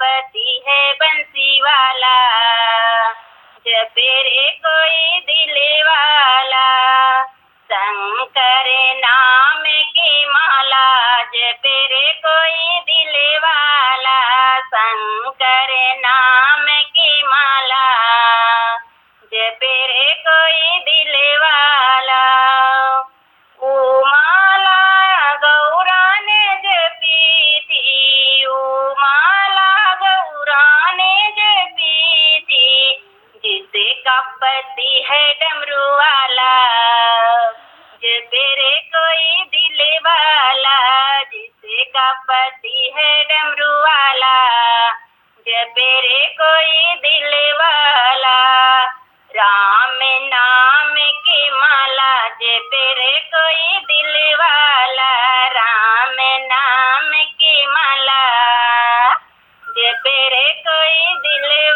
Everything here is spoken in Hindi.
पति है बंसी वाला, जपे रे कोई दिल वाला। शंकर नाम की माला, जपे रे कोई दिल वाला। शंकर नाम की माला, जपे रे कोई दिल वाला। वो माला गौरा ने जपी थी, वो माला गौरा ने जपी थी, जिसका पति है डमरू वाला, जपे रे कोई दिल वाला। जिसका पति है डमरू वाला, जपे रे कोई दिल वाला। राम नाम की माला, जपे रे कोई दिल वाला। राम नाम की माला, जपे रे कोई दिल